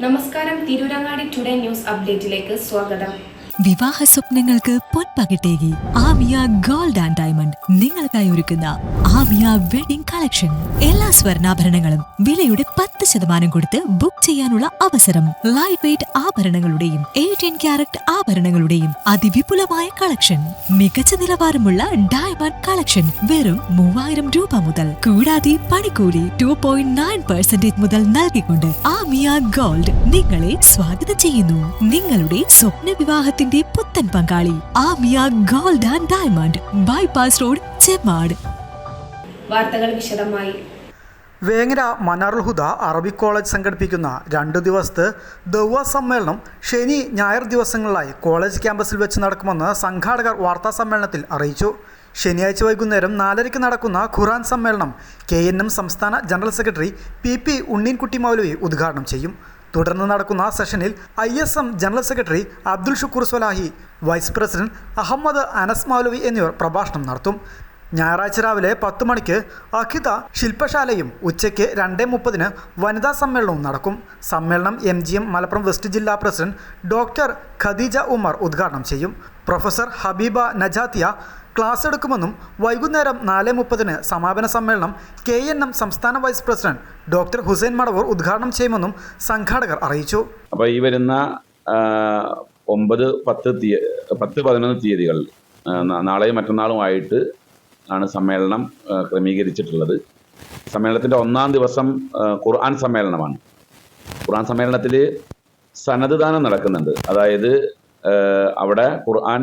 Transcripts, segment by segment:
നമസ്കാരം, Tirurangadi today news അപ്ഡേറ്റിലേക്ക് സ്വാഗതം. വിവാഹ സ്വപ്നങ്ങൾക്ക് പൊൻപകിട്ടേകി ആമിയ ഗോൾഡ് ആൻഡ് ഡയമണ്ട് നിങ്ങൾക്കായി ഒരുക്കുന്ന ആമിയ വെഡിംഗ് കളക്ഷൻ. എല്ലാ സ്വർണ്ണാഭരണങ്ങളും വിലയുടെ 10% കൊടുത്ത് ബുക്ക് ചെയ്യാനുള്ള അവസരം. ലൈറ്റ് വെയ്റ്റ് ആഭരണങ്ങളുടെയും 18 ക്യാരറ്റ് ആഭരണങ്ങളുടെയും അതിവിപുലമായ കളക്ഷൻ. മികച്ച നിലവാരമുള്ള ഡയമണ്ട് കളക്ഷൻ വെറും 3000 രൂപ മുതൽ. കൂടാതെ പണിക്കൂലി 2.9% മുതൽ നൽകിക്കൊണ്ട് ആമിയ ഗോൾഡ് നിങ്ങളെ സ്വാഗതം ചെയ്യുന്നു. നിങ്ങളുടെ സ്വപ്ന വിവാഹത്തിന്റെ പുത്തൻ പങ്കാളി Amiya gold and diamond, bypass road, Chemmad. വാർത്തകൾ വിശദമായി. വേങ്ങര മനാറുൽ ഹുദ അറബിക് കോളേജ് സംഘടിപ്പിക്കുന്ന 2 ദിവസത്തെ ദൗവ സമ്മേളനം ശനി ഞായർ ദിവസങ്ങളിലായി കോളേജ് ക്യാമ്പസിൽ വെച്ച് നടക്കുമെന്ന് സംഘാടകർ വാർത്താസമ്മേളനത്തിൽ അറിയിച്ചു. ശനിയാഴ്ച വൈകുന്നേരം 4:30 നടക്കുന്ന ഖുർആൻ സമ്മേളനം KNM സംസ്ഥാന general secretary PP Unneenkutty Moulavi ഉദ്ഘാടനം ചെയ്യും. തുടർന്ന് നടക്കുന്ന സെഷനിൽ ISM general secretary Abdul Shukoor Swalahi, vice president Ahmed Anas Moulavi എന്നിവർ പ്രഭാഷണം നടത്തും. ഞായറാഴ്ച രാവിലെ 10 മണിക്ക് അഖിത ശില്പശാലയും ഉച്ചയ്ക്ക് 2:30 വനിതാ സമ്മേളനവും നടക്കും. സമ്മേളനം MGM മലപ്പുറം വെസ്റ്റ് ജില്ലാ പ്രസിഡന്റ് ഡോക്ടർ ഖദീജ ഉമർ ഉദ്ഘാടനം ചെയ്യും. പ്രൊഫസർ ഹബീബ നജാത്തിയ ക്ലാസ് എടുക്കുമെന്നും വൈകുന്നേരം 4:30 സമാപന സമ്മേളനം KNM സംസ്ഥാന vice president doctor Hussain Madavoor ഉദ്ഘാടനം ചെയ്യുമെന്നും സംഘാടകർ അറിയിച്ചു. അപ്പോൾ ഈ വരുന്ന 9, 10, 11 തീയതികളിൽ നാളെയും മറ്റന്നാളുമായിട്ട് ആണ് സമ്മേളനം ക്രമീകരിച്ചിട്ടുള്ളത്. സമ്മേളനത്തിൻ്റെ 1-ാം ദിവസം ഖുർആൻ സമ്മേളനമാണ്. ഖുർആൻ സമ്മേളനത്തിൽ സനദ് ദാനം നടക്കുന്നുണ്ട്. അതായത് അവിടെ ഖുർആൻ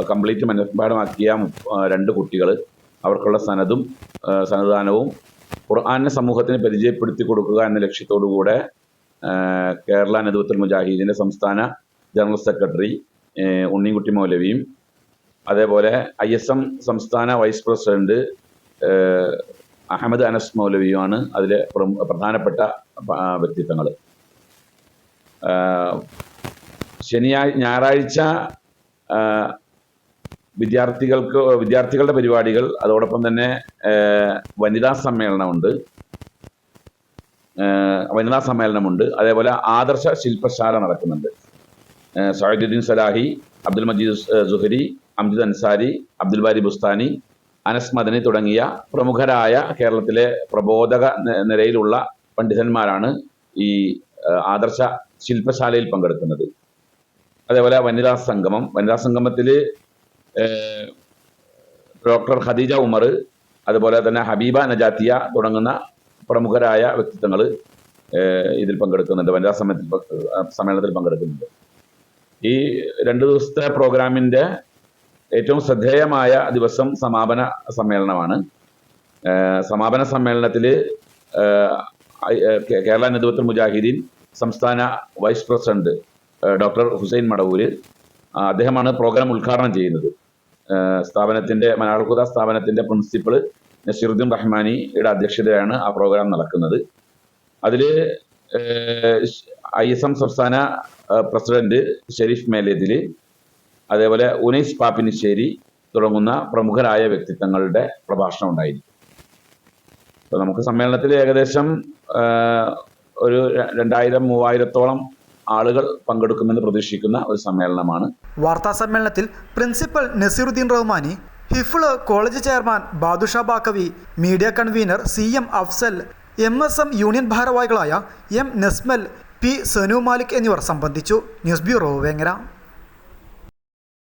കംപ്ലീറ്റ് മനഃപ്പാടമാക്കിയ 2 കുട്ടികൾ, അവർക്കുള്ള സനദാനവും ഖുർആനെ സമൂഹത്തിന് പരിചയപ്പെടുത്തി കൊടുക്കുക എന്ന ലക്ഷ്യത്തോടുകൂടെ കേരള നദ്വത്തുൽ മുജാഹിദീൻ്റെ സംസ്ഥാന ജനറൽ സെക്രട്ടറി ഉണ്ണീൻകുട്ടി മൗലവിയും അതേപോലെ ISM സംസ്ഥാന വൈസ് പ്രസിഡന്റ് അഹമ്മദ് അനസ് മൗലവിയുമാണ് അതിലെ പ്രധാനപ്പെട്ട വ്യക്തിത്വങ്ങൾ. ഞായറാഴ്ച വിദ്യാർത്ഥികളുടെ പരിപാടികൾ, അതോടൊപ്പം തന്നെ വനിതാ സമ്മേളനമുണ്ട്. അതേപോലെ ആദർശ ശില്പശാല നടക്കുന്നുണ്ട്. സഅദുദ്ദീൻ സലാഹി, അബ്ദുൽ മജീദ് സുഹരി, അംജിദ് അൻസാരി, അബ്ദുൽ ബാരി ബുസ്താനി, അനസ് മദനി തുടങ്ങിയ പ്രമുഖരായ കേരളത്തിലെ പ്രബോധക നിരയിലുള്ള പണ്ഡിതന്മാരാണ് ഈ ആദർശ ശില്പശാലയിൽ പങ്കെടുക്കുന്നത്. അതേപോലെ വനിതാ സംഗമത്തിൽ ഡോക്ടർ ഖദീജ ഉമർ, അതുപോലെ തന്നെ ഹബീബ നജാത്തിയ തുടങ്ങുന്ന പ്രമുഖരായ വ്യക്തിത്വങ്ങൾ ഇതിൽ പങ്കെടുക്കുന്നുണ്ട്, വനിതാ സമ്മേളനത്തിൽ പങ്കെടുക്കുന്നുണ്ട്. ഈ 2 ദിവസത്തെ പ്രോഗ്രാമിൻ്റെ ഏറ്റവും ശ്രദ്ധേയമായ ദിവസം സമാപന സമ്മേളനമാണ്. സമാപന സമ്മേളനത്തിൽ കേരള നദ്വത്തുൽ മുജാഹിദീൻ സംസ്ഥാന vice president doctor Hussain Madavoor, അദ്ദേഹമാണ് പ്രോഗ്രാം ഉദ്ഘാടനം ചെയ്യുന്നത്. മനാറുൽ ഹുദ സ്ഥാപനത്തിൻ്റെ പ്രിൻസിപ്പൽ നസീറുദ്ദീൻ റഹ്മാനിയുടെ അധ്യക്ഷതയാണ് ആ പ്രോഗ്രാം നടക്കുന്നത്. അതിൽ ISM സംസ്ഥാന പ്രസിഡന്റ് ഷെരീഫ് മേലേതിൽ, അതേപോലെ ഉനൈസ് പാപ്പിനിശ്ശേരി തുടങ്ങുന്ന പ്രമുഖരായ വ്യക്തിത്വങ്ങളുടെ പ്രഭാഷണം ഉണ്ടായിരിക്കും. അപ്പോൾ നമുക്ക് സമ്മേളനത്തിൽ ഏകദേശം ഒരു 2000-3000-ഓളം ആളുകൾ പങ്കെടുക്കുമെന്ന് പ്രതീക്ഷിക്കുന്ന ഒരു സമ്മേളനമാണ്. വാർത്താ സമ്മേളനത്തിൽ principal Naseeruddin Rahmani, Hifz college chairman Badusha Baqavi, media convener CM Afsal, MSM union ഭാരവാഹികളായ M നസ്മൽ, P സനു മാലിക് എന്നിവർ സംബന്ധിച്ചു. News bureau, Vengara.